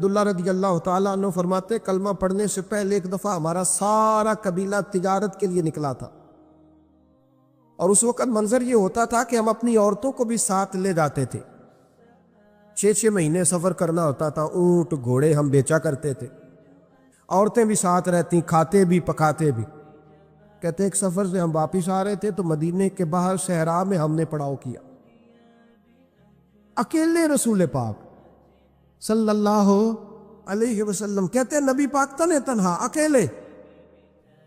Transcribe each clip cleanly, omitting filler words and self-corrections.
عبداللہ رضی اللہ تعالیٰ عنہ فرماتے کلمہ پڑھنے سے پہلے ایک دفعہ ہمارا سارا قبیلہ تجارت کے لیے نکلا تھا، اور اس وقت منظر یہ ہوتا تھا کہ ہم اپنی عورتوں کو بھی ساتھ لے جاتے تھے۔ 6 مہینے سفر کرنا ہوتا تھا، اونٹ گھوڑے ہم بیچا کرتے تھے، عورتیں بھی ساتھ رہتی، کھاتے بھی پکاتے بھی۔ کہتے ایک سفر سے ہم واپس آ رہے تھے تو مدینے کے باہر صحرا میں ہم نے پڑاؤ کیا، اکیلے رسول پاک صلی اللہ علیہ وسلم، کہتے ہیں نبی پاک تنے تنہا اکیلے۔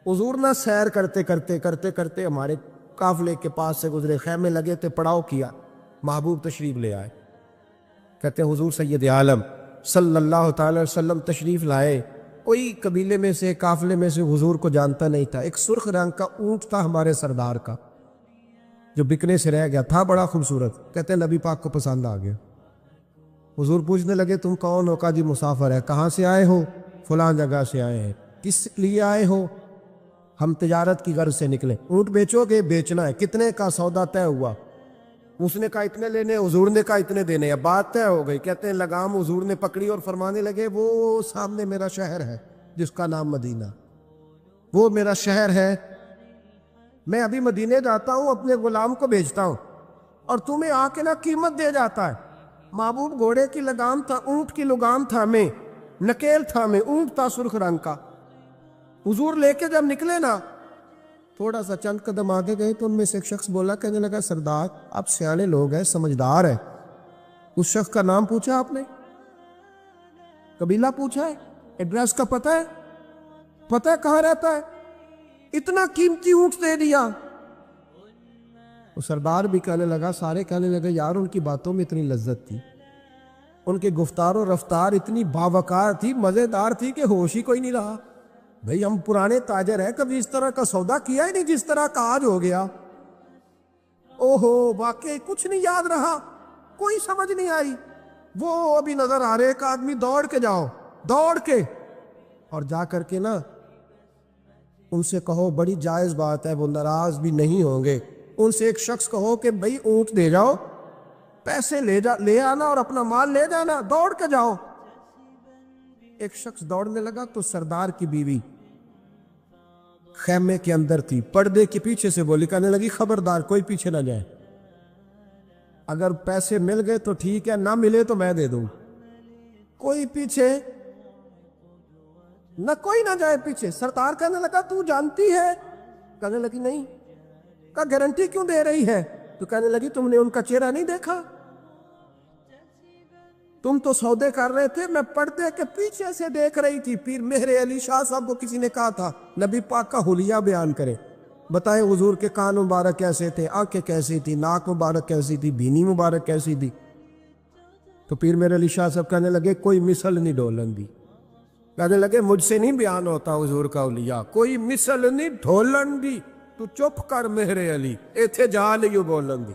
حضور نہ سیر کرتے کرتے ہمارے قافلے کے پاس سے گزرے، خیمے لگے تھے، پڑاؤ کیا، محبوب تشریف لے آئے۔ کہتے ہیں حضور سید عالم صلی اللہ تعالی وسلم تشریف لائے، کوئی قبیلے میں سے قافلے میں سے حضور کو جانتا نہیں تھا۔ ایک سرخ رنگ کا اونٹ تھا ہمارے سردار کا جو بکنے سے رہ گیا تھا، بڑا خوبصورت۔ کہتے ہیں نبی پاک کو پسند آ گیا۔ حضور پوچھنے لگے تم کون ہو؟ کہا جی مسافر ہے۔ کہاں سے آئے ہو؟ فلاں جگہ سے آئے ہیں۔ کس لیے آئے ہو؟ ہم تجارت کی غرض سے نکلے۔ اونٹ بیچو گے؟ بیچنا ہے۔ کتنے کا؟ سودا طے ہوا، اس نے کہا اتنے لینے، حضور نے کہا اتنے دینے، اب بات طے ہو گئی۔ کہتے ہیں لگام حضور نے پکڑی اور فرمانے لگے وہ سامنے میرا شہر ہے جس کا نام مدینہ، وہ میرا شہر ہے، میں ابھی مدینے جاتا ہوں، اپنے غلام کو بھیجتا ہوں اور تمہیں آ کے نا قیمت دے جاتا ہے۔ محبوب گھوڑے کی لگام تھا، اونٹ کی لگام تھا، میں نکیل تھا، میں اونٹ تھا سرخ رنگ کا۔ حضور لے کے جب نکلے نا، تھوڑا سا چند قدم آگے گئے تو ان میں سے ایک شخص بولا، کہنے لگا سردار آپ سیانے لوگ ہیں، سمجھدار ہیں، اس شخص کا نام پوچھا آپ نے؟ قبیلہ پوچھا ہے؟ ایڈریس کا پتہ ہے؟ پتہ ہے کہاں رہتا ہے؟ اتنا قیمتی اونٹ دے دیا۔ وہ سردار بھی کہنے لگا، سارے کہنے لگے یار ان کی باتوں میں اتنی لذت تھی، ان کے گفتار و رفتار اتنی باوقار تھی، مزیدار تھی کہ ہوش ہی کوئی نہیں رہا۔ بھئی ہم پرانے تاجر ہیں، کبھی اس طرح کا سودا کیا ہی نہیں جس طرح کا آج ہو گیا۔ اوہو واقعی کچھ نہیں یاد رہا، کوئی سمجھ نہیں آئی۔ وہ ابھی نظر آ رہے، ایک آدمی دوڑ کے جاؤ، دوڑ کے، اور جا کر کے نا ان سے کہو بڑی جائز بات ہے، وہ ناراض بھی نہیں ہوں گے۔ ان سے ایک شخص کہو کہ بھئی اونٹ دے جاؤ، پیسے لے آنا اور اپنا مال لے جانا، دوڑ کے جاؤ۔ ایک شخص دوڑنے لگا تو سردار کی بیوی خیمے کے اندر تھی، پردے کے پیچھے سے بولی، کہنے لگی خبردار کوئی پیچھے نہ جائے، اگر پیسے مل گئے تو ٹھیک ہے، نہ ملے تو میں دے دوں، کوئی پیچھے نہ، کوئی نہ جائے پیچھے۔ سردار کہنے لگا تو جانتی ہے؟ کہنے لگی نہیں۔ کہا گارنٹی کیوں دے رہی ہے؟ تو کہنے لگی تم نے ان کا چہرہ نہیں دیکھا؟ تم تو سودے کر رہے تھے، میں پردے کے پیچھے سے دیکھ رہی تھی۔ پیر مہر علی شاہ صاحب کو کسی نے کہا تھا نبی پاک کا حلیہ بیان کرے، بتائیں حضور کے کان مبارک کیسے تھے، آنکھیں کیسی تھی، ناک مبارک کیسی تھی، بینی مبارک کیسی تھی۔ تو پیر مہر علی شاہ صاحب کہنے لگے کوئی مثل نہیں ڈھولن دی، کہنے لگے مجھ سے نہیں بیان ہوتا حضور کا حلیہ، کوئی مثل نہیں ڈھولن دی، تو چپ کر مہر علی، ایتھے جا لیو بولن دی،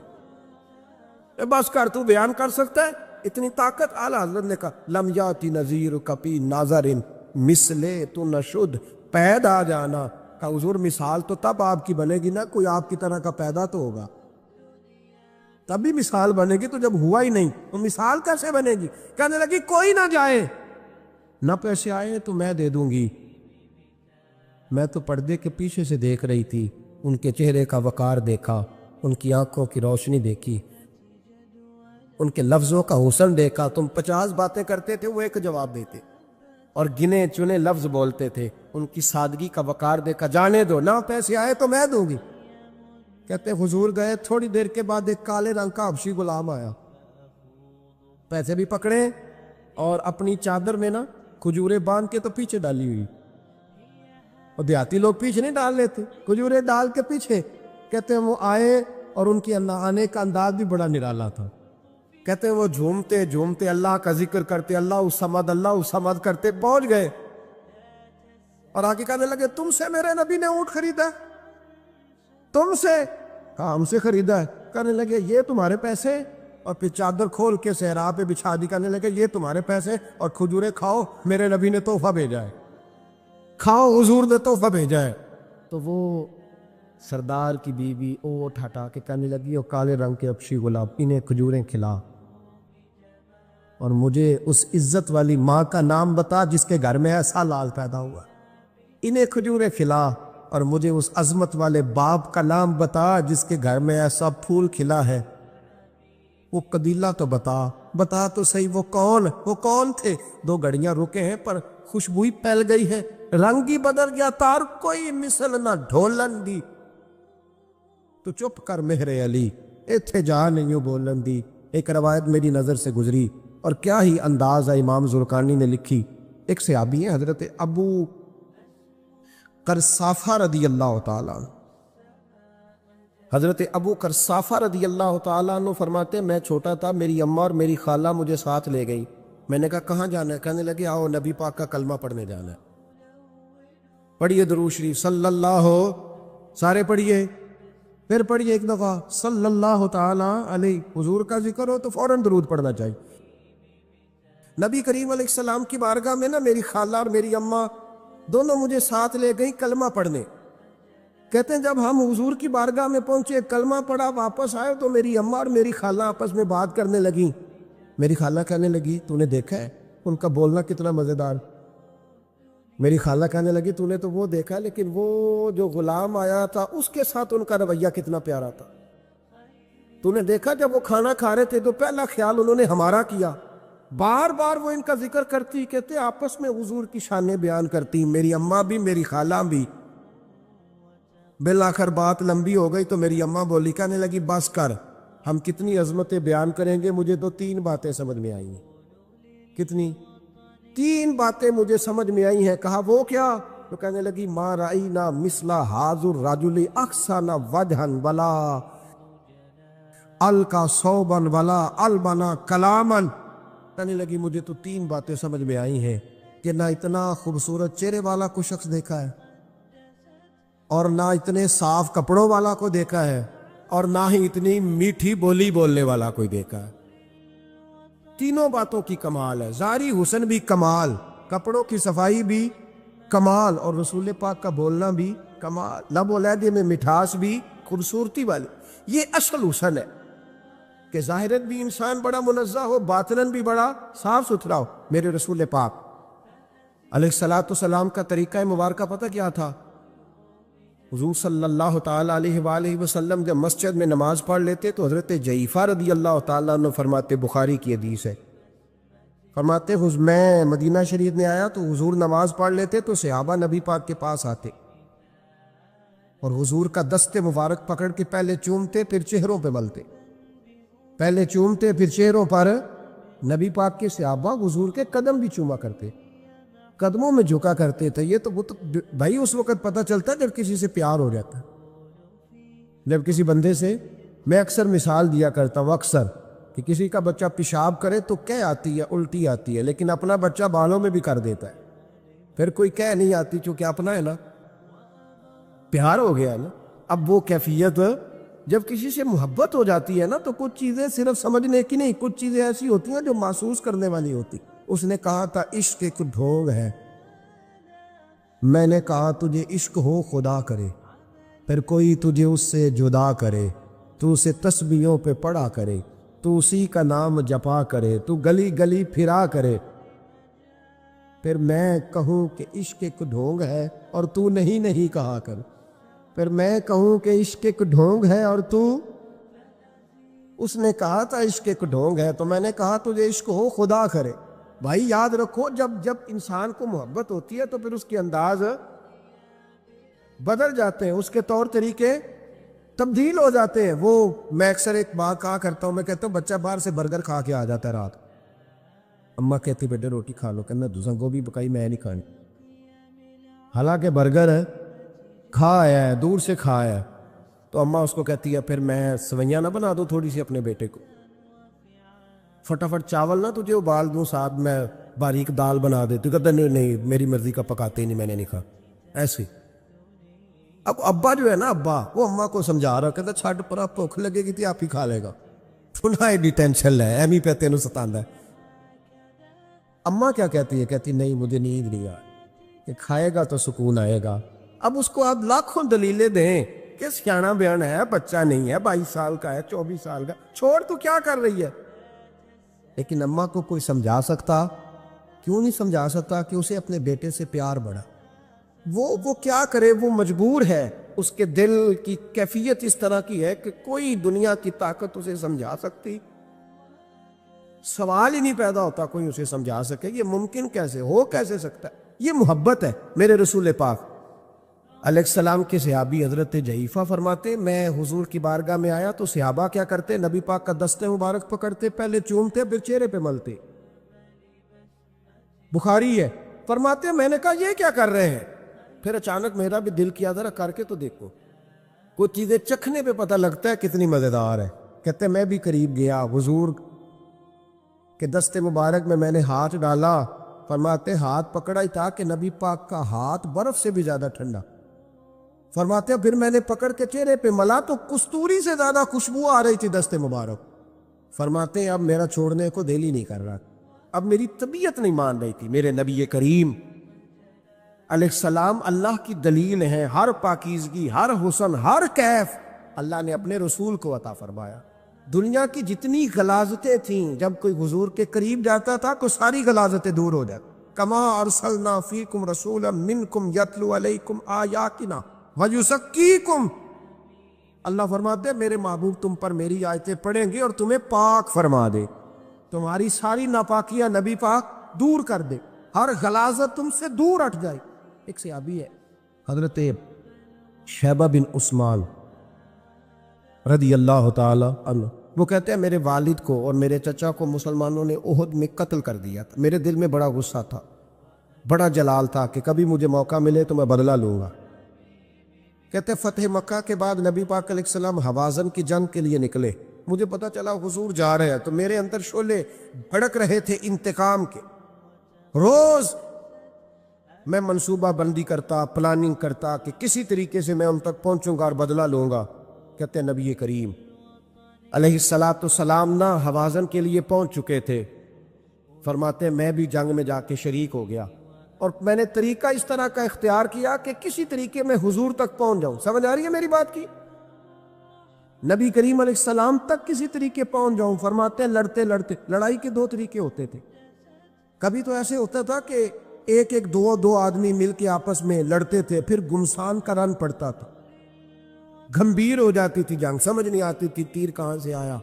بس کر، تو بیان کر سکتا ہے اتنی طاقت؟ اعلیٰ حضرت نے کہا لم یاتی نذیر کپی ناظرن مثلے تو نشد، پید آ جانا۔ کہا حضور مثال تو تب آپ کی بنے گی نا، کوئی آپ کی طرح کا پیدا تو ہوگا، تبھی مثال بنے گی، تو جب ہوا ہی نہیں تو مثال کیسے بنے گی؟ کہنے لگی کوئی نہ جائے، نہ پیسے آئے تو میں دے دوں گی۔ میں تو پردے کے پیچھے سے دیکھ رہی تھی، ان کے چہرے کا وقار دیکھا، ان کی آنکھوں کی روشنی دیکھی، ان کے لفظوں کا حسن دیکھا۔ تم 50 باتیں کرتے تھے، وہ ایک جواب دیتے، اور گنے چنے لفظ بولتے تھے، ان کی سادگی کا وقار دیکھا۔ جانے دو، نہ پیسے آئے تو میں دوں گی۔ کہتے حضور گئے، تھوڑی دیر کے بعد ایک کالے رنگ کا حبشی غلام آیا، پیسے بھی پکڑے اور اپنی چادر میں نا کھجوریں باندھ کے تو پیچھے ڈالی ہوئی، اور دیہاتی لوگ پیچھے نہیں ڈال لیتے، کھجوریں ڈال کے پیچھے۔ کہتے ہیں وہ آئے اور ان کی آنے کا انداز بھی بڑا نرالا تھا۔ کہتے ہیں وہ جھومتے جھومتے اللہ کا ذکر کرتے، اللہ الصمد کرتے پہنچ گئے، اور آگے کہنے لگے تم سے میرے نبی نے اونٹ خریدا؟ تم سے؟ کہا ہم سے خریدا ہے۔ کہنے لگے یہ تمہارے پیسے؟ اور پھر چادر کھول کے صحرا پہ بچھا دی، کہنے لگے یہ تمہارے پیسے، اور کھجوریں کھاؤ، میرے نبی نے تحفہ بھیجا ہے، کھاؤ، حضور نے تحفہ بھیجا ہے۔ تو وہ سردار کی بیوی اوٹ ہٹا کے کہنے لگی وہ کالے رنگ کے حبشی غلام، انہیں کھجوریں کھلا، اور مجھے اس عزت والی ماں کا نام بتا جس کے گھر میں ایسا لال پیدا ہوا، انہیں کھجوریں کھلا، اور مجھے اس عظمت والے باپ کا نام بتا جس کے گھر میں ایسا پھول کھلا ہے۔ وہ قبیلہ تو بتا تو صحیح، وہ کون تھے؟ 2 گھڑیاں رکے ہیں پر خوشبوئی پھیل گئی ہے، رنگ ہی بدل گیا، تار کوئی مثل نہ ڈھولن دی۔ تو چپ کر مہر علی، ایتھے جا نہیں بولن دی۔ ایک روایت میری نظر سے گزری، اور کیا ہی انداز ہے، امام زرقانی نے لکھی۔ ایک صحابی ہیں حضرت ابو قرصافہ رضی اللہ تعالیٰ عنہ۔ حضرت ابو قرصافہ رضی اللہ تعالیٰ عنہ فرماتے، میں چھوٹا تھا، میری اماں اور میری خالہ مجھے ساتھ لے گئی۔ میں نے کہا کہاں جانا ہے؟ کہنے لگے آؤ نبی پاک کا کلمہ پڑھنے جانا ہے۔ پڑھیے درود شریف صلی اللہ ہو، سارے پڑھیے، پھر پڑھیے ایک دفعہ صلی اللہ تعالیٰ علیہ۔ حضور کا ذکر ہو تو فوراً درود پڑھنا چاہیے۔ نبی کریم علیہ السلام کی بارگاہ میں نا میری خالہ اور میری اماں دونوں مجھے ساتھ لے گئیں کلمہ پڑھنے۔ کہتے ہیں جب ہم حضور کی بارگاہ میں پہنچے، کلمہ پڑھا، واپس آئے تو میری اماں اور میری خالہ آپس میں بات کرنے لگیں۔ میری خالہ کہنے لگی تو نے دیکھا ہے ان کا بولنا کتنا مزیدار؟ میری خالہ کہنے لگی تو نے تو وہ دیکھا، لیکن وہ جو غلام آیا تھا اس کے ساتھ ان کا رویہ کتنا پیارا تھا۔ تو نے دیکھا جب وہ کھانا کھا رہے تھے تو پہلا خیال انہوں نے ہمارا کیا، بار بار وہ ان کا ذکر کرتی، کہتے آپس میں حضور کی شانیں بیان کرتی، میری اماں بھی میری خالہ بھی۔ بالآخر بات لمبی ہو گئی تو میری اماں بولی، کہنے لگی بس کر، ہم کتنی عظمتیں بیان کریں گے، مجھے تو 3 باتیں سمجھ میں آئی ہیں۔ کتنی؟ 3 باتیں مجھے سمجھ میں آئی ہیں۔ کہا وہ کیا؟ تو کہنے لگی ما رأینا مثل ھذا الرجل احسن وجھا ولا القى ثوبا ولا البنا کلاما۔ کہنے لگی مجھے تو 3 باتیں سمجھ میں آئی ہیں کہ نہ اتنا خوبصورت چہرے والا کوئی شخص دیکھا ہے، اور نہ اتنے صاف کپڑوں والا کو دیکھا ہے، اور نہ ہی اتنی میٹھی بولی بولنے والا کوئی دیکھا ہے۔ تینوں باتوں کی کمال ہے، ظاہری حسن بھی کمال، کپڑوں کی صفائی بھی کمال، اور رسول پاک کا بولنا بھی کمال، لب و لہجے میں مٹھاس بھی خوبصورتی والی۔ یہ اصل حسن ہے کہ ظاہرت بھی انسان بڑا منزہ ہو، باطناً بھی بڑا صاف ستھرا ہو۔ میرے رسول پاک علیہ السلام کا طریقہ مبارکہ پتہ کیا تھا؟ حضور صلی اللہ تعالیٰ علیہ وآلہ وسلم جب مسجد میں نماز پڑھ لیتے تو حضرت جعفر رضی اللہ تعالیٰ عنہ فرماتے، بخاری کی حدیث ہے، فرماتے میں مدینہ شریف میں آیا تو حضور نماز پڑھ لیتے تو صحابہ نبی پاک کے پاس آتے اور حضور کا دست مبارک پکڑ کے پہلے چومتے پھر چہروں پہ ملتے، پہلے چومتے پھر چہروں پر۔ نبی پاک کے صحابہ حضور کے قدم بھی چوما کرتے، قدموں میں جھکا کرتے تھے۔ یہ تو بھائی اس وقت پتہ چلتا ہے جب کسی سے پیار ہو جاتا ہے، جب کسی بندے سے، میں اکثر مثال دیا کرتا ہوں اکثر کہ کسی کا بچہ پیشاب کرے تو کہہ آتی ہے، الٹی آتی ہے، لیکن اپنا بچہ بالوں میں بھی کر دیتا ہے، پھر کوئی کہہ نہیں آتی چونکہ اپنا ہے نا، پیار ہو گیا نا۔ اب وہ کیفیت جب کسی سے محبت ہو جاتی ہے نا تو کچھ چیزیں صرف سمجھنے کی نہیں، کچھ چیزیں ایسی ہوتی ہیں جو محسوس کرنے والی ہوتی۔ اس نے کہا تھا عشق ایک ڈھونگ ہے، میں نے کہا تجھے عشق ہو خدا کرے، پھر کوئی تجھے اس سے جدا کرے، تو اسے تسبیحوں پہ پڑھا کرے، تو اسی کا نام جپا کرے، تو گلی گلی پھرا کرے، پھر میں کہوں کہ عشق ایک ڈھونگ ہے اور تو نہیں کہا کر، پھر میں کہوں کہ عشق ایک ڈھونگ ہے اور تو۔ اس نے کہا تھا عشق ایک ڈھونگ ہے تو میں نے کہا تجھے عشق ہو خدا کرے۔ بھائی یاد رکھو جب انسان کو محبت ہوتی ہے تو پھر اس کے انداز بدل جاتے ہیں، اس کے طور طریقے تبدیل ہو جاتے ہیں۔ وہ میں اکثر ایک بات کہا کرتا ہوں، میں کہتا ہوں بچہ باہر سے برگر کھا کے آ جاتا ہے رات، اماں کہتی بیٹے روٹی کھا لو، کہنا دوسرا گوبھی پکائی میں نہیں کھانی، حالانکہ برگر ہے کھا آیا ہے، دور سے کھا آیا ہے، تو اماں اس کو کہتی ہے پھر میں سوئیاں نہ بنا دو تھوڑی سی اپنے بیٹے کو، فٹافٹ چاول نہ تجھے ابال دوں، ساتھ میں باریک دال بنا دیتی، کہتا نہیں میری مرضی کا پکاتے ہی نہیں، میں نے نہیں کھا ایسے۔ اب ابا جو ہے نا، ابا وہ اماں کو سمجھا رہا، کہتا چھڈ پرا، بھوک لگے گی تھی آپ ہی کھا لے گا، تھوڑا ایڈی ٹینشن ہے ایمی پہ تینوں ستاندہ ہے۔ اماں کیا کہتی ہے؟ کہتی نہیں مجھے نیند نہیں آئی، کہ کھائے گا تو سکون آئے گا۔ اب اس کو آپ لاکھوں دلیلیں دیں کہ سیانا بیان ہے، بچہ نہیں ہے، 22 سال کا ہے، 24 سال کا، چھوڑ تو کیا کر رہی ہے؟ لیکن اماں کو کوئی سمجھا سکتا؟ کیوں نہیں سمجھا سکتا کہ اسے اپنے بیٹے سے پیار بڑھا؟ وہ کیا کرے، وہ مجبور ہے، اس کے دل کی کیفیت اس طرح کی ہے کہ کوئی دنیا کی طاقت اسے سمجھا سکتی؟ سوال ہی نہیں پیدا ہوتا کوئی اسے سمجھا سکے، یہ ممکن کیسے ہو، کیسے سکتا ہے؟ یہ محبت ہے میرے رسول پاک علیہ السلام کے صحابی حضرت جعفہ فرماتے میں حضور کی بارگاہ میں آیا تو صحابہ کیا کرتے، نبی پاک کا دست مبارک پکڑتے، پہلے چومتے پھر چہرے پہ ملتے، بخاری ہے۔ فرماتے میں نے کہا یہ کیا کر رہے ہیں؟ پھر اچانک میرا بھی دل کیا ذرا کر کے تو دیکھو، کوئی چیزیں چکھنے پہ پتہ لگتا ہے کتنی مزیدار ہے۔ کہتے میں بھی قریب گیا، حضور کہ دست مبارک میں نے ہاتھ ڈالا، فرماتے ہاتھ پکڑا ہی تھا کہ نبی پاک کا ہاتھ برف سے بھی زیادہ ٹھنڈا۔ فرماتے پھر میں نے پکڑ کے چہرے پہ ملا تو کستوری سے زیادہ خوشبو آ رہی تھی دست مبارک۔ فرماتے اب میرا چھوڑنے کو دل ہی نہیں کر رہا، اب میری طبیعت نہیں مان رہی تھی۔ میرے نبی کریم علیہ السلام اللہ کی دلیل ہیں، ہر پاکیزگی، ہر حسن، ہر کیف اللہ نے اپنے رسول کو عطا فرمایا۔ دنیا کی جتنی غلاظتیں تھیں جب کوئی حضور کے قریب جاتا تھا تو ساری غلاظتیں دور ہو جاتی۔ کما ارسلنا فیکم رسولا منکم یتلو علیکم آیاتنا ویزکیکم، اللہ فرماتے میرے محبوب تم پر میری آیتیں پڑھیں گے اور تمہیں پاک فرما دے، تمہاری ساری ناپاکیاں نبی پاک دور کر دے، ہر غلاظت تم سے دور ہٹ جائے۔ ایک صحابی ہے حضرت شیبہ بن عثمان رضی اللہ تعالی عنہ، وہ کہتے ہیں میرے والد کو اور میرے چچا کو مسلمانوں نے احد میں قتل کر دیا تھا، میرے دل میں بڑا غصہ تھا، بڑا جلال تھا کہ کبھی مجھے موقع ملے تو میں بدلہ لوں گا۔ کہتے فتح مکہ کے بعد نبی پاک علیہ السلام حوازن کی جنگ کے لیے نکلے، مجھے پتہ چلا حضور جا رہے ہیں تو میرے اندر شعلے بھڑک رہے تھے انتقام کے۔ روز میں منصوبہ بندی کرتا، پلاننگ کرتا کہ کسی طریقے سے میں ان تک پہنچوں گا اور بدلہ لوں گا۔ کہتے ہیں نبی کریم علیہ السلام نہ حوازن کے لیے پہنچ چکے تھے، فرماتے میں بھی جنگ میں جا کے شریک ہو گیا اور میں نے طریقہ اس طرح کا اختیار کیا کہ کسی طریقے میں حضور تک پہنچ جاؤں۔ سمجھ آ رہی ہے میری بات کی؟ نبی کریم علیہ السلام تک کسی طریقے پہنچ جاؤں۔ فرماتے ہیں لڑتے لڑتے، لڑائی کے دو طریقے ہوتے تھے، کبھی تو ایسے ہوتا تھا کہ ایک دو آدمی مل کے آپس میں لڑتے تھے، پھر گمسان کا رن پڑتا تھا، گھمبیر ہو جاتی تھی جنگ، سمجھ نہیں آتی تھی تیر کہاں سے آیا،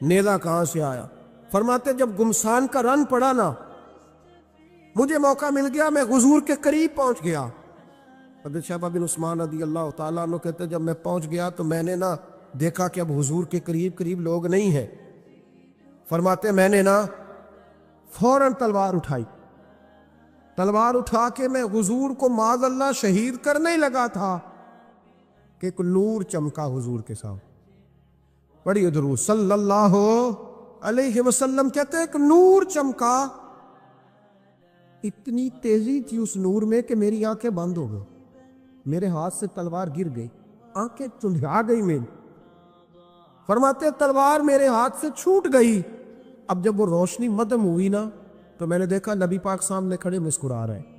نیزہ کہاں سے آیا۔ فرماتے جب گمسان کا رن پڑا نا، مجھے موقع مل گیا، میں حضور کے قریب پہنچ گیا۔ حضرت شیبہ بن عثمان رضی اللہ تعالیٰ عنہ کہتے جب میں پہنچ گیا تو میں نے نا دیکھا کہ اب حضور کے قریب لوگ نہیں ہیں۔ فرماتے میں نے نا فوراً تلوار اٹھائی، تلوار اٹھا کے میں حضور کو معاذ اللہ شہید کرنے ہی لگا تھا کہ ایک نور چمکا حضور کے سامنے۔ پڑھیے درود صلی اللہ علیہ وسلم، کہتے ایک نور چمکا، اتنی تیزی تھی اس نور میں کہ میری آنکھیں بند ہو گئی، میرے ہاتھ سے تلوار گر گئی، آنکھیں چندھا گئی میری۔ فرماتے تلوار میرے ہاتھ سے چھوٹ گئی۔ اب جب وہ روشنی مدھم ہوئی نا تو میں نے دیکھا نبی پاک سامنے کھڑے مسکرا رہے ہیں۔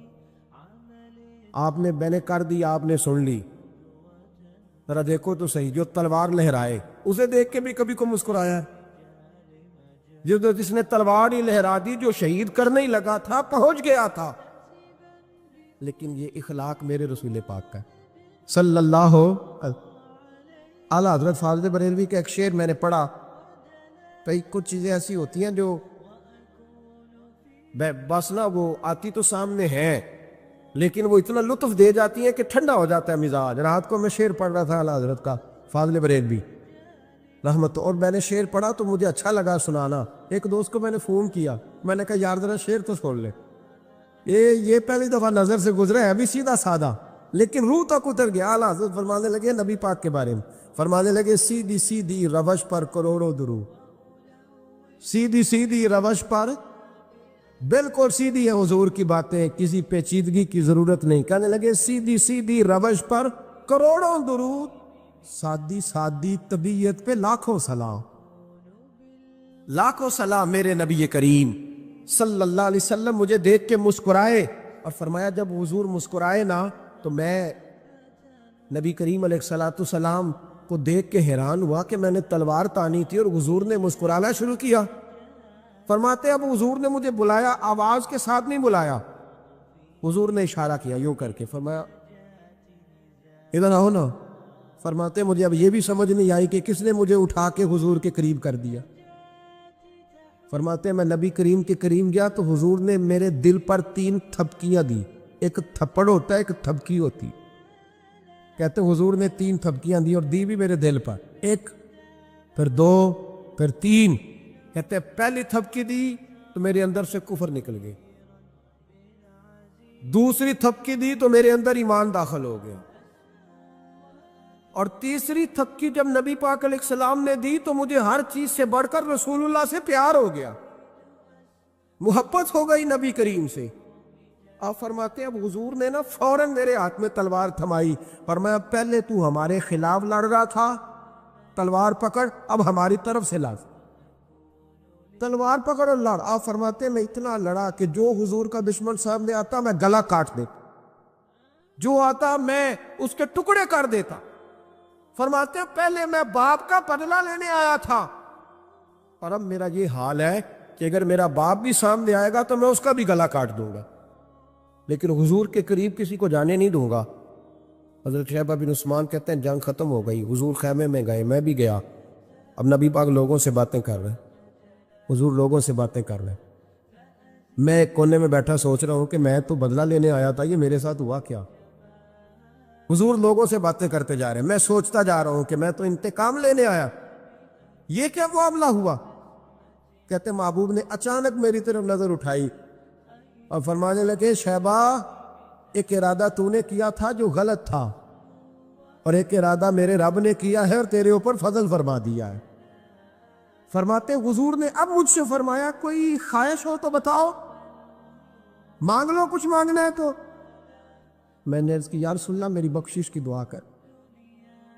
آپ نے میں نے کر دی، آپ نے سن لی، ذرا دیکھو تو صحیح، جو تلوار لہرائے اسے دیکھ کے بھی کبھی کو مسکرایا ہے؟ جس نے تلوار ہی لہرا دی، جو شہید کرنے ہی لگا تھا، پہنچ گیا تھا۔ لیکن یہ اخلاق میرے رسول پاک کا ہے صلی اللہ اعلیٰ حضرت فاضل بریلوی کا ایک شعر میں نے پڑھا، کئی کچھ چیزیں ایسی ہوتی ہیں جو بس نا وہ آتی تو سامنے ہیں لیکن وہ اتنا لطف دے جاتی ہیں کہ ٹھنڈا ہو جاتا ہے مزاج۔ رات کو میں شعر پڑھ رہا تھا اعلیٰ حضرت کا فاضل بریلوی رحمت، اور میں نے شعر پڑھا تو مجھے اچھا لگا سنانا۔ ایک دوست کو میں نے فون کیا، میں نے کہا یار ذرا شعر تو سن لے، یہ پہلی دفعہ نظر سے گزرا ہے، ابھی سیدھا سادہ لیکن روح تک اتر گیا۔ اعلیٰ حضرت فرمانے لگے نبی پاک کے بارے میں، فرمانے لگے سیدھی سیدھی روش پر کروڑوں درود، سیدھی سیدھی روش پر بالکل سیدھی ہے حضور کی باتیں، کسی پیچیدگی کی ضرورت نہیں۔ کہنے لگے سیدھی سیدھی روش پر کروڑوں درود، سادی سادی طبیعت پہ لاکھوں سلام، لاکھوں سلام میرے نبی کریم صلی اللہ علیہ وسلم مجھے دیکھ کے مسکرائے، اور فرمایا جب حضور مسکرائے نا تو میں نبی کریم علیہ السلام کو دیکھ کے حیران ہوا کہ میں نے تلوار تانی تھی اور حضور نے مسکرانا شروع کیا۔ فرماتے اب حضور نے مجھے بلایا، آواز کے ساتھ نہیں بلایا، حضور نے اشارہ کیا یوں کر کے، فرمایا ادھر آؤ نا۔ فرماتے مجھے اب یہ بھی سمجھ نہیں آئی کہ کس نے مجھے اٹھا کے حضور کے قریب کر دیا۔ فرماتے میں نبی کریم کے قریب گیا تو حضور نے میرے دل پر 3 تھپکیاں دی، ایک تھپڑ ہوتا ہے ایک تھپکی ہوتی، کہتے حضور نے 3 تھپکیاں دی اور دی بھی میرے دل پر، 1 پھر 2 پھر 3۔ کہتے پہلی تھپکی دی تو میرے اندر سے کفر نکل گئی، دوسری تھپکی دی تو میرے اندر ایمان داخل ہو گیا، اور تیسری تھپکی جب نبی پاک علیہ السلام نے دی تو مجھے ہر چیز سے بڑھ کر رسول اللہ سے پیار ہو گیا، محبت ہو گئی نبی کریم سے۔ آپ فرماتے ہیں اب حضور نے نا فوراً میرے ہاتھ میں تلوار تھمائی، فرمایا پہلے تو ہمارے خلاف لڑ رہا تھا، تلوار پکڑ اب ہماری طرف سے لڑ، تلوار پکڑ اور لڑ۔ آپ فرماتے ہیں میں اتنا لڑا کہ جو حضور کا دشمن سامنے آتا میں گلا کاٹ دیتا، جو آتا میں اس کے ٹکڑے کر دیتا۔ فرماتے ہیں پہلے میں باپ کا بدلہ لینے آیا تھا، اور اب میرا یہ حال ہے کہ اگر میرا باپ بھی سامنے آئے گا تو میں اس کا بھی گلا کاٹ دوں گا، لیکن حضور کے قریب کسی کو جانے نہیں دوں گا۔ حضرت شیبہ بن عثمان کہتے ہیں جنگ ختم ہو گئی، حضور خیمے میں گئے، میں بھی گیا، اب نبی پاک لوگوں سے باتیں کر رہے ہیں، حضور لوگوں سے باتیں کر رہے ہیں، میں ایک کونے میں بیٹھا سوچ رہا ہوں کہ میں تو بدلہ لینے آیا تھا، یہ میرے ساتھ ہوا کیا؟ حضور لوگوں سے باتیں کرتے جا رہے ہیں، میں سوچتا جا رہا ہوں کہ میں تو انتقام لینے آیا، یہ کیا معاملہ ہوا؟ کہتے محبوب نے اچانک میری طرف نظر اٹھائی اور فرمانے لگے شیبہ ایک ارادہ تو نے کیا تھا جو غلط تھا، اور ایک ارادہ میرے رب نے کیا ہے اور تیرے اوپر فضل فرما دیا ہے۔ فرماتے حضور نے اب مجھ سے فرمایا کوئی خواہش ہو تو بتاؤ، مانگ لو کچھ مانگنا ہے تو۔ میں نے عرض کی یا رسول اللہ میری بخشش کی دعا کر،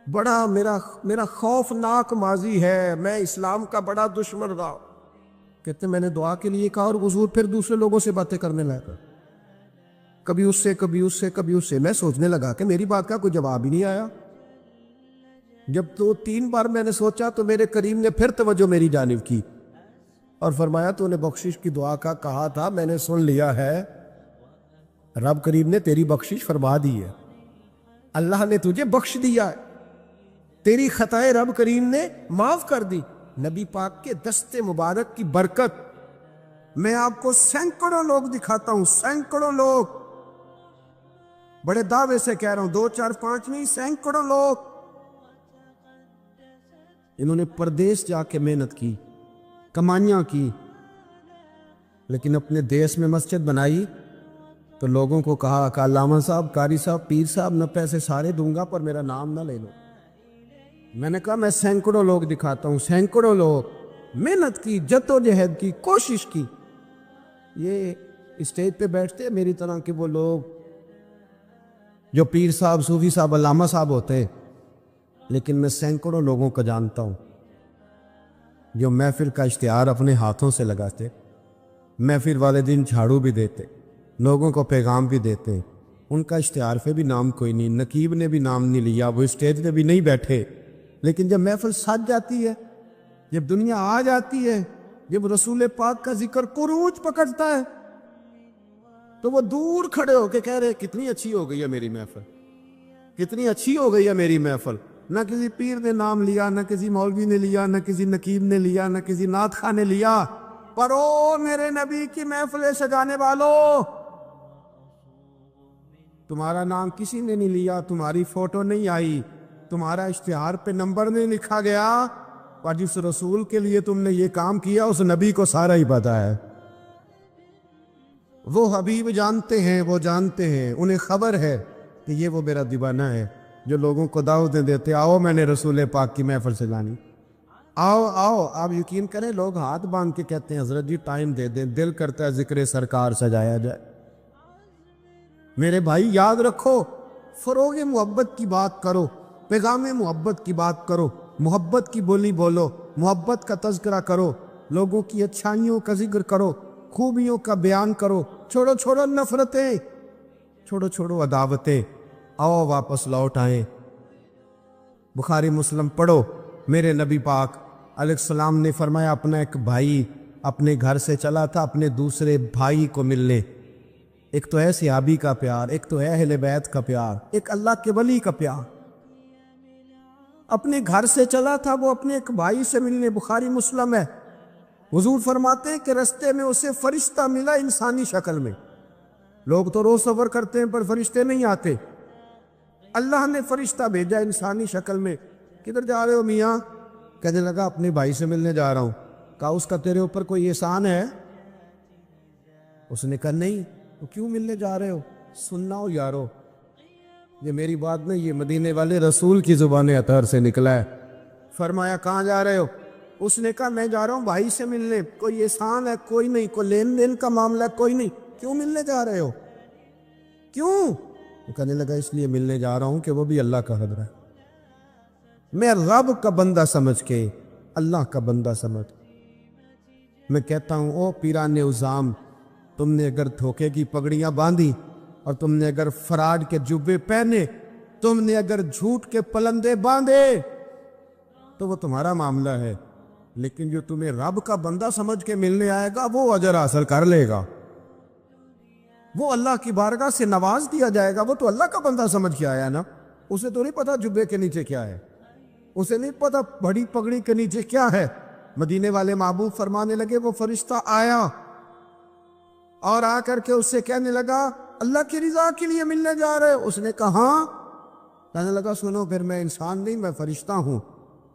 بڑا میرا خوفناک ماضی ہے، میں اسلام کا بڑا دشمن رہا۔ کہتے میں نے دعا کے لیے کہا اور حضور پھر دوسرے لوگوں سے باتیں کرنے لگا، کبھی اس سے کبھی اس سے کبھی اس سے۔ میں سوچنے لگا کہ میری بات کا کوئی جواب ہی نہیں آیا۔ جب 2-3 بار میں نے سوچا تو میرے کریم نے پھر توجہ میری جانب کی اور فرمایا تو نے بخشش کی دعا کا کہا تھا، میں نے سن لیا ہے، رب کریم نے تیری بخشش فرما دی ہے، اللہ نے تجھے بخش دیا ہے، تیری خطائیں رب کریم نے معاف کر دی۔ نبی پاک کے دست مبارک کی برکت میں آپ کو سینکڑوں لوگ دکھاتا ہوں، سینکڑوں لوگ، بڑے دعوے سے کہہ رہا ہوں، 2 4 5 نہیں، سینکڑوں لوگ انہوں نے پردیس جا کے محنت کی، کمائیاں کی، لیکن اپنے دیس میں مسجد بنائی تو لوگوں کو کہا کہ علامہ صاحب، قاری صاحب، پیر صاحب، میں پیسے سارے دوں گا پر میرا نام نہ لے لو۔ میں نے کہا میں سینکڑوں لوگ دکھاتا ہوں، سینکڑوں لوگ، محنت کی، جدوجہد کی، کوشش کی۔ یہ اسٹیج پہ بیٹھتے میری طرح کے وہ لوگ جو پیر صاحب، صوفی صاحب، علامہ صاحب ہوتے، لیکن میں سینکڑوں لوگوں کو جانتا ہوں جو محفل کا اشتہار اپنے ہاتھوں سے لگاتے، محفل والے دن جھاڑو بھی دیتے، لوگوں کو پیغام بھی دیتے، ان کا اشتہار پہ بھی نام کوئی نہیں، نقیب نے بھی نام نہیں لیا، وہ اسٹیج پہ بھی نہیں بیٹھے، لیکن جب محفل سج جاتی ہے، جب دنیا آ جاتی ہے، جب رسول پاک کا ذکر قروج پکڑتا ہے تو وہ دور کھڑے ہو کے کہہ رہے کتنی اچھی ہو گئی ہے میری محفل، کتنی اچھی ہو گئی ہے میری محفل۔ نہ کسی پیر نے نام لیا، نہ کسی مولوی نے لیا، نہ کسی نقیب نے لیا، نہ کسی نعت خواہ نے لیا، پر او میرے نبی کی محفلیں سجانے والوں، تمہارا نام کسی نے نہیں لیا، تمہاری فوٹو نہیں آئی، تمہارا اشتہار پہ نمبر نہیں لکھا گیا، اور جس رسول کے لیے تم نے یہ کام کیا اس نبی کو سارا ہی پتا ہے۔ وہ حبیب جانتے ہیں، وہ جانتے ہیں، انہیں خبر ہے کہ یہ وہ میرا دیوانہ ہے جو لوگوں کو دعوتیں دیتے، آؤ میں نے رسول پاک کی محفل سجانی، آؤ آؤ۔ آپ یقین کریں لوگ ہاتھ باندھ کے کہتے ہیں حضرت جی ٹائم دے دیں، دل کرتا ہے ذکر سرکار سجایا جائے۔ میرے بھائی یاد رکھو، فروغ محبت کی بات کرو، پیغام محبت کی بات کرو، محبت کی بولی بولو، محبت کا تذکرہ کرو، لوگوں کی اچھائیوں کا ذکر کرو، خوبیوں کا بیان کرو، چھوڑو چھوڑو نفرتیں، چھوڑو چھوڑو عداوتیں، آؤ واپس لوٹ آئیں۔ بخاری مسلم پڑھو، میرے نبی پاک علیہ السلام نے فرمایا اپنا ایک بھائی اپنے گھر سے چلا تھا اپنے دوسرے بھائی کو ملنے. ایک تو ہے صحابی کا پیار، ایک تو ہے اہل بیت کا پیار، ایک اللہ کے ولی کا پیار. اپنے گھر سے چلا تھا وہ اپنے ایک بھائی سے ملنے، بخاری مسلم ہے. حضور فرماتے ہیں کہ رستے میں اسے فرشتہ ملا انسانی شکل میں. لوگ تو روز سفر کرتے ہیں پر فرشتے نہیں آتے. اللہ نے فرشتہ بھیجا انسانی شکل میں. کدھر جا رہے ہو میاں؟ کہنے لگا اپنے بھائی سے ملنے جا رہا ہوں. کہا اس کا تیرے اوپر کوئی احسان ہے؟ اس نے کہا نہیں. تو کیوں ملنے جا رہے ہو؟ سننا ہو یارو، یہ میری بات نہیں، یہ مدینے والے رسول کی زبان اطہر سے نکلا ہے. فرمایا کہاں جا رہے ہو؟ اس نے کہا میں جا رہا ہوں بھائی سے ملنے. کوئی احسان ہے؟ کوئی نہیں. کوئی لین دین کا معاملہ ہے؟ کوئی نہیں. کیوں ملنے جا رہے ہو؟ کیوں؟ وہ کہنے لگا اس لیے ملنے جا رہا ہوں کہ وہ بھی اللہ کا حضر ہے. میں رب کا بندہ سمجھ کے، اللہ کا بندہ سمجھ میں کہتا ہوں او پیران عظام، تم نے اگر دھوکے کی پگڑیاں باندھی اور تم نے اگر فراڈ کے جبے پہنے، تم نے اگر جھوٹ کے پلندے باندھے تو وہ تمہارا معاملہ ہے، لیکن جو تمہیں رب کا بندہ سمجھ کے ملنے آئے گا وہ اجر حاصل کر لے گا. وہ اللہ کی بارگاہ سے نواز دیا جائے گا. وہ تو اللہ کا بندہ سمجھ کے آیا نا. اسے تو نہیں پتا جبے کے نیچے کیا ہے، اسے نہیں پتا بڑی پگڑی کے نیچے کیا ہے. مدینے والے محبوب فرمانے لگے وہ فرشتہ آیا اور آ کر کے اس سے کہنے لگا اللہ کی رضا کے لیے ملنے جا رہے ہو؟ اس نے کہا ہاں. کہنے لگا سنو پھر میں انسان نہیں، میں فرشتہ ہوں،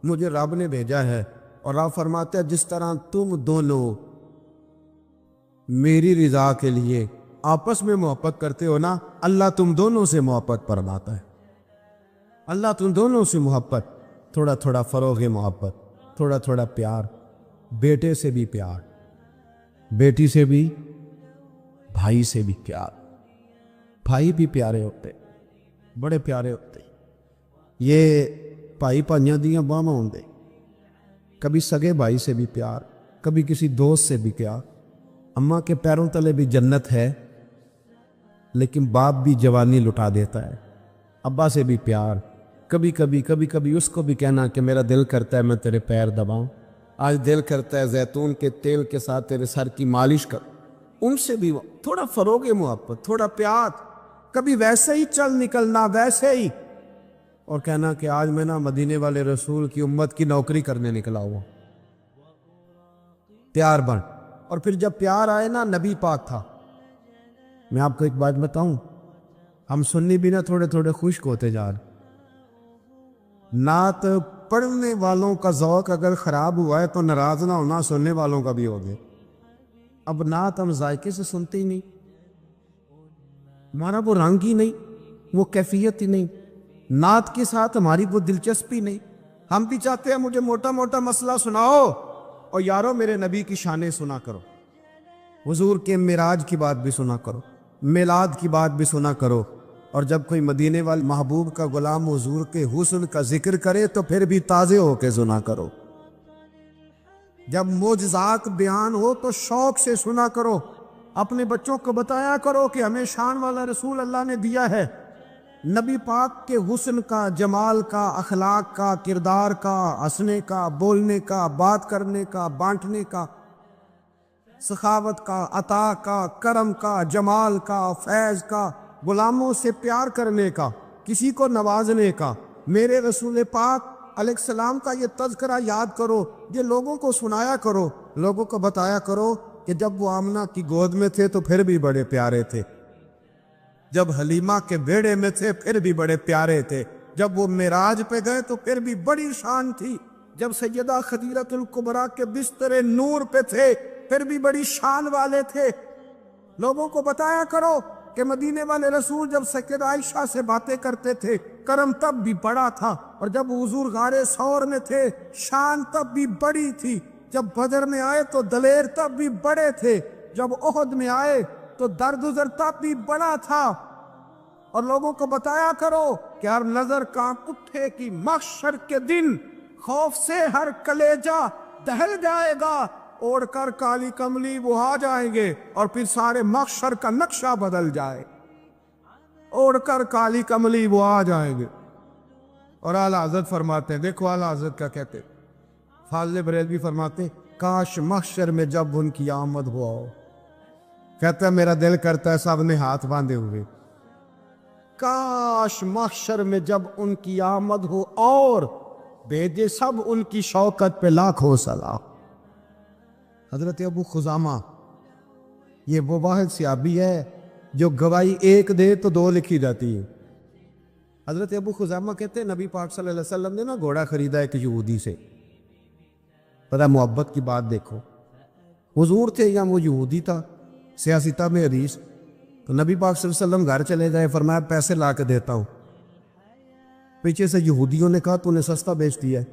مجھے رب نے بھیجا ہے. اور رب فرماتے ہیں جس طرح تم دونوں میری رضا کے لیے آپس میں محبت کرتے ہو نا، اللہ تم دونوں سے محبت فرماتا ہے. اللہ تم دونوں سے محبت، تھوڑا تھوڑا فروغ محبت، تھوڑا تھوڑا پیار. بیٹے سے بھی پیار، بیٹی سے بھی، بھائی سے بھی پیار. بھائی بھی پیارے ہوتے، بڑے پیارے ہوتے. یہ بھائی پانیاں دیاں باہما ہوندے. کبھی سگے بھائی سے بھی پیار، کبھی کسی دوست سے بھی پیار. اماں کے پیروں تلے بھی جنت ہے، لیکن باپ بھی جوانی لٹا دیتا ہے. ابا سے بھی پیار، کبھی کبھی اس کو بھی کہنا کہ میرا دل کرتا ہے میں تیرے پیر دباؤں، آج دل کرتا ہے زیتون کے تیل کے ساتھ تیرے سر کی مالش کر. ان سے بھی تھوڑا فروغ محبت، تھوڑا پیار. کبھی ویسے ہی چل نکلنا، ویسے ہی، اور کہنا کہ آج میں نا مدینے والے رسول کی امت کی نوکری کرنے نکلا ہوا. پیار بن. اور پھر جب پیار آئے نا، نبی پاک تھا. میں آپ کو ایک بات بتاؤں، ہم سنی بھی نا تھوڑے تھوڑے خشک ہوتے جا رہے. نعت پڑھنے والوں کا ذوق اگر خراب ہوا ہے تو ناراض نہ ہونا سننے والوں کا بھی ہو گیا. اب نعت ہم ذائقے سے سنتے ہی نہیں، ہمارا وہ رنگ ہی نہیں، وہ کیفیت ہی نہیں، نعت کے ساتھ ہماری وہ دلچسپی نہیں. ہم بھی چاہتے ہیں مجھے موٹا موٹا مسئلہ سناؤ، اور یارو میرے نبی کی شانیں سنا کرو، حضور کے معراج کی بات بھی سنا کرو، میلاد کی بات بھی سنا کرو. اور جب کوئی مدینے والے محبوب کا غلام حضور کے حسن کا ذکر کرے تو پھر بھی تازے ہو کے سنا کرو. جب معجزات بیان ہو تو شوق سے سنا کرو. اپنے بچوں کو بتایا کرو کہ ہمیں شان والا رسول اللہ نے دیا ہے. نبی پاک کے حسن کا، جمال کا، اخلاق کا، کردار کا، ہنسنے کا، بولنے کا، بات کرنے کا، بانٹنے کا، سخاوت کا، عطا کا، کرم کا، جمال کا، فیض کا، غلاموں سے پیار کرنے کا، کسی کو نوازنے کا. میرے رسول پاک علیہ السلام کا یہ تذکرہ یاد کرو، یہ لوگوں کو سنایا کرو، لوگوں کو بتایا کرو کہ جب وہ آمنہ کی گود میں تھے تو پھر بھی بڑے پیارے تھے، جب حلیمہ کے بیڑے میں تھے پھر بھی بڑے پیارے تھے، جب وہ معراج پہ گئے تو پھر بھی بڑی شان تھی، جب سیدہ خدیجہ الکبریٰ کے بستر نور پہ تھے پھر بھی بڑی شان والے تھے. لوگوں کو بتایا کرو کہ مدینے والے رسول جب سیدہ عائشہ سے باتیں کرتے تھے کرم تب بھی بڑا تھا، اور جب حضور غار ثور میں تھے شان تب بھی بڑی تھی، جب بدر میں آئے تو دلیر تب بھی بڑے تھے، جب احد میں آئے تو درگزر تب بھی بڑا تھا. اور لوگوں کو بتایا کرو کہ ہر نظر کانپ اٹھے کہ محشر کے دن خوف سے ہر کلیجہ دہل جائے گا، اوڑھ کر کالی کملی وہ آ جائیں گے اور پھر سارے محشر کا نقشہ بدل جائے. اوڑھ کر کالی کملی وہ آ جائیں گے. اور اعلیٰ حضرت فرماتے ہیں، دیکھو اعلیٰ حضرت کا کہتے ہیں، فاضل بریلوی فرماتے ہیں کاش محشر میں جب ان کی آمد ہو. کہتا ہے میرا دل کرتا ہے سب نے ہاتھ باندھے ہوئے, کاش محشر میں جب ان کی آمد ہو اور بھیجے سب ان کی شوکت پہ لاکھوں سلام. حضرت ابو خزامہ یہ وہ واحد صحابی ہے جو گواہی ایک دے تو دو لکھی جاتی ہے. حضرت ابو خزامہ کہتے ہیں نبی پاک صلی اللہ علیہ وسلم نے نا گھوڑا خریدا ایک یہودی سے. پتہ محبت کی بات دیکھو, حضور تھے یا وہ یہودی تھا, سیاستہ میں حدیث. تو نبی پاک صلی اللہ علیہ وسلم گھر چلے گئے, فرمایا پیسے لا کے دیتا ہوں. پیچھے سے یہودیوں نے کہا تو نے سستا بیچ دیا ہے.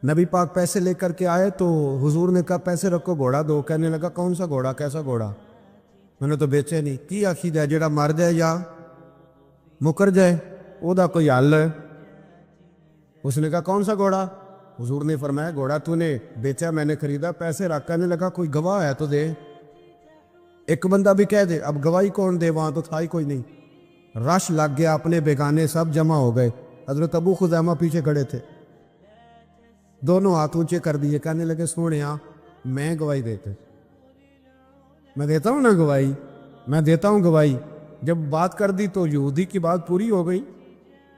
نبی پاک پیسے لے کر کے آئے تو حضور نے کہا پیسے رکھو گھوڑا دو. کہنے لگا کون سا گھوڑا, کیسا گھوڑا, میں نے تو بیچے نہیں. کی عقیدہ ہے جڑا مر جائے یا مکر جائے او دا کوئی حل ہے. اس نے کہا کون سا گھوڑا, حضور نے فرمایا گھوڑا تو نے بیچا میں نے خریدا, پیسے رکھ. کہنے لگا کوئی گواہ ہے تو دے. ایک بندہ بھی کہہ دے, اب گواہی کون دے, وہاں تو تھا ہی کوئی نہیں. رش لگ گیا, اپنے بیگانے سب جمع ہو گئے. حضرت ابو خزامہ پیچھے کھڑے تھے, دونوں ہاتھ اونچے کر دیے. کہنے لگے سونیا میں گواہی دیتے, میں دیتا ہوں نا گواہی, میں دیتا ہوں گواہی. جب بات کر دی تو یہودی کی بات پوری ہو گئی.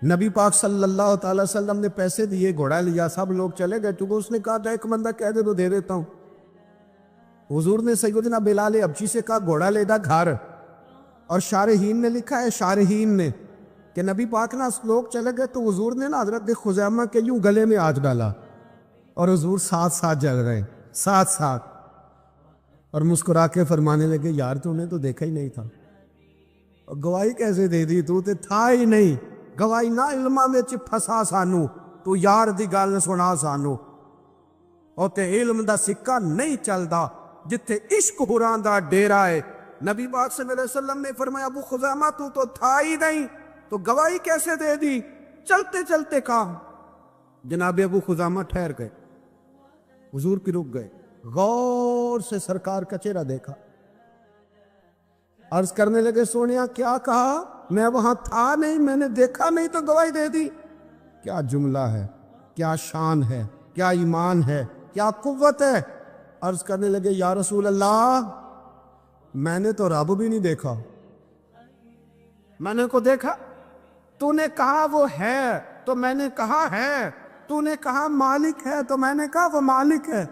نبی پاک صلی اللہ تعالی وسلم نے پیسے دیے, گھوڑا لیا, سب لوگ چلے گئے. چونکہ اس نے کہا تھا ایک بندہ کہہ دے تو دے دیتا ہوں. حضور نے سیدنا بلال ابچی سے کہا گھوڑا لے دا گھر. اور شارحین نے لکھا ہے, شارحین نے, کہ نبی پاک نا لوگ چلے گئے تو حضور نے نا حضرت خزیمہ کے یوں گلے میں ہاتھ ڈالا اور حضور ساتھ ساتھ جل رہے, ساتھ ساتھ, اور مسکرا کے فرمانے لگے یار تو نے تو دیکھا ہی نہیں تھا, گواہی کیسے دے دی, تو تے تھا ہی نہیں. گواہی نہ علماں وچ پھسا سانو, تو یار دی گل سنا سانو. او تے علم دا سکہ نہیں چلدا جتھے عشق حراں دا ڈیرا ہے. نبی پاک صلی اللہ علیہ وسلم نے فرمایا ابو خزامہ تو تھا ہی نہیں, تو گواہی کیسے دے دی. چلتے چلتے کہا. جناب ابو خزامہ ٹھہر گئے, حضور پہ رک گئے, غور سے سرکار کا چہرہ دیکھا, عرض کرنے لگے سونیا کیا کہا, میں وہاں تھا نہیں, میں نے دیکھا نہیں تو گواہی دے دی. کیا جملہ ہے, کیا شان ہے, کیا ایمان ہے, کیا قوت ہے. عرض کرنے لگے یا رسول اللہ میں نے تو رب بھی نہیں دیکھا, میں نے کو دیکھا, تو نے کہا وہ ہے تو میں نے کہا ہے, تو نے کہا مالک ہے تو میں نے کہا وہ مالک ہے,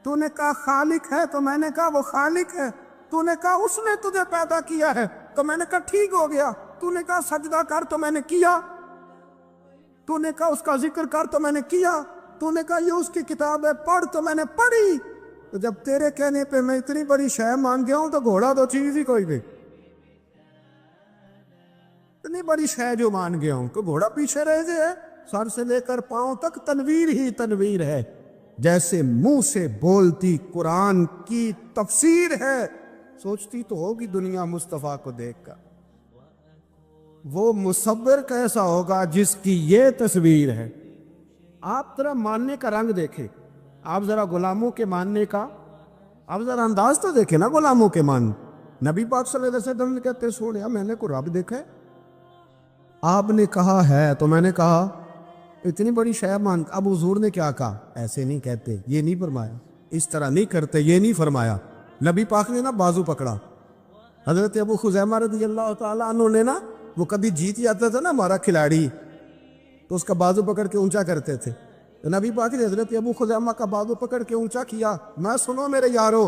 تو نے کہا خالق ہے تو میں نے کہا وہ خالق ہے, تو نے کہا اس نے تجھے پیدا کیا ہے تو میں نے کہا ٹھیک ہو گیا, تو نے کہا سجدہ کر تو میں نے کیا, تو نے کہا اس کا ذکر کر تو میں نے کیا, تو نے کہا یہ اس کی کتاب ہے پڑھ تو میں نے پڑھی. تو جب تیرے کہنے پہ میں اتنی بڑی شے مان گیا ہوں تو گھوڑا تو چیز ہی کوئی بھی, اتنی بڑی شے جو مان گیا ہوں, تو گھوڑا پیچھے رہ جائے, سر سے لے کر پاؤں تک تنویر ہی تنویر ہے, جیسے منہ سے بولتی قرآن کی تفسیر ہے. سوچتی تو ہوگی دنیا مصطفیٰ کو دیکھ کر وہ مصور کیسا ہوگا جس کی یہ تصویر ہے. آپ ذرا ماننے کا رنگ دیکھیں, آپ ذرا غلاموں کے ماننے کا, آپ ذرا انداز تو دیکھیں نا غلاموں کے مان. نبی پاک صلی اللہ علیہ وسلم کہتے سوڑیا میں نے کو رب دیکھا ہے, آپ نے کہا ہے تو میں نے کہا اتنی بڑی شے مان. اب حضور نے کیا کہا, ایسے نہیں کہتے, یہ نہیں فرمایا, اس طرح نہیں کرتے, یہ نہیں فرمایا. نبی پاک نے نا بازو پکڑا. حضرت ابو خزیمہ رضی اللہ تعالیٰ عنہ نے نا, وہ کبھی جیت جاتا تھا نا ہمارا کھلاڑی, تو اس کا بازو پکڑ کے اونچا کرتے تھے. تو نبی پاک نے حضرت ابو خزیمہ کا بازو پکڑ کے اونچا کیا. میں سنو میرے یارو,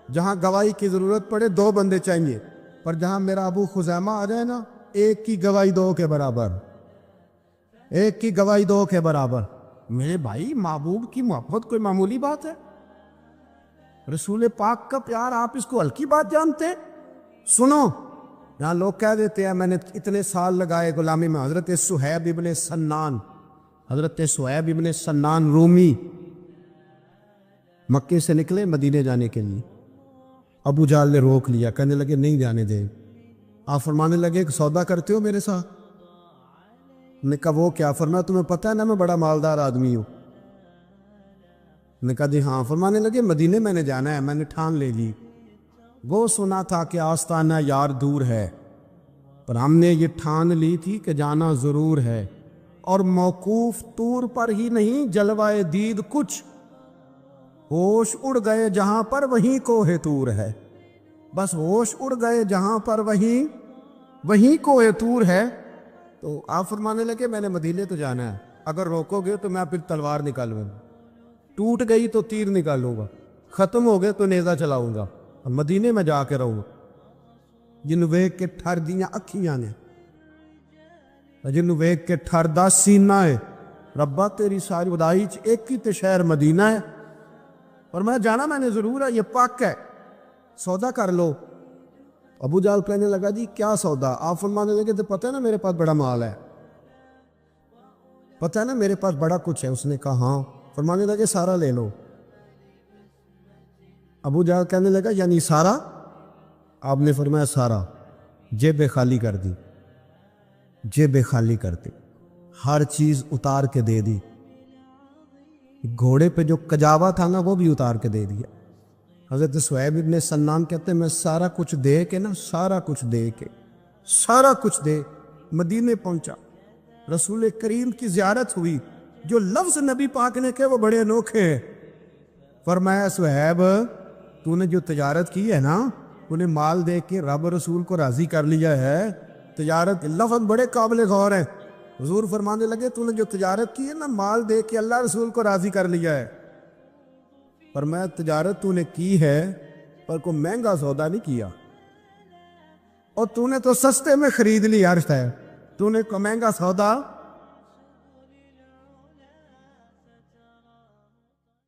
جہاں گواہی کی ضرورت پڑے دو بندے چاہیے, پر جہاں میرا ابو خزیمہ آ جائے نا, ایک کی گواہی دو کے برابر, ایک کی گواہی دو کے برابر. میرے بھائی محبوب کی محبت کوئی معمولی بات ہے, رسول پاک کا پیار آپ اس کو ہلکی بات جانتے. سنو, یہاں لوگ کہہ دیتے ہیں میں نے اتنے سال لگائے غلامی میں. حضرت صہیب ابن سنان, حضرت صہیب ابن سنان رومی مکے سے نکلے مدینے جانے کے لیے. ابو جہل نے روک لیا, کہنے لگے نہیں جانے دے. آپ فرمانے لگے کہ سودا کرتے ہو میرے ساتھ؟ نے کہا وہ کیا؟ فرمایا تمہیں پتہ ہے نا میں بڑا مالدار آدمی ہوں. نے کہا جی ہاں. فرمانے لگے مدینے میں نے جانا ہے, میں نے ٹھان لے لی. وہ سنا تھا کہ آستانہ یار دور ہے, پر ہم نے یہ ٹھان لی تھی کہ جانا ضرور ہے, اور موقوف طور پر ہی نہیں جلوائے دید کچھ. ہوش اڑ گئے جہاں پر وہیں کوہ طور ہے، بس ہوش اڑ گئے جہاں پر وہیں کوہ طور ہے۔ تو آپ فرمانے لگے میں نے مدینے تو جانا ہے، اگر روکو گے تو میں پھر تلوار نکالوں گا، ٹوٹ گئی تو تیر نکالوں گا، ختم ہو گئے تو نیزہ چلاؤں گا، اور مدینے میں جا کے رہوں گا۔ جنوں ویکھ کے ٹھر دیاں اکھیاں نے، جنوں ویکھ کے ٹھر دا سینہ ہے، ربا تیری ساری خدائی چ ایک ہی تے شہر مدینہ ہے، اور میں جانا میں نے ضرور ہے، یہ پاک ہے، سودا کر لو۔ ابو جہل کہنے لگا جی کیا سودا؟ آپ فرمانے لگے تو پتہ ہے نا میرے پاس بڑا مال ہے، پتہ ہے نا میرے پاس بڑا کچھ ہے۔ اس نے کہا ہاں۔ فرمانے لگے سارا لے لو۔ ابو جہل کہنے لگا یعنی سارا؟ آپ نے فرمایا سارا۔ جیبیں خالی کر دی، جیبیں خالی کر دی، ہر چیز اتار کے دے دی، گھوڑے پہ جو کجاوا تھا نا وہ بھی اتار کے دے دیا۔ حضرت صہیب ابن سنان کہتے ہیں میں سارا کچھ دے کے نا، سارا کچھ دے کے، سارا کچھ دے مدینے پہنچا۔ رسول کریم کی زیارت ہوئی، جو لفظ نبی پاک نے کہے وہ بڑے انوکھے ہیں۔ فرمایا صہیب تو نے جو تجارت کی ہے نا، تو نے مال دے کے رب رسول کو راضی کر لیا ہے۔ تجارت لفظ بڑے قابل غور ہیں۔ حضور فرمانے لگے تو نے جو تجارت کی ہے نا، مال دے کے اللہ رسول کو راضی کر لیا ہے۔ فرمایا تجارت تو نے کی ہے پر کوئی مہنگا سودا نہیں کیا، اور تو نے تو سستے میں خرید لی عرش ہے، تو نے کوئی مہنگا سودا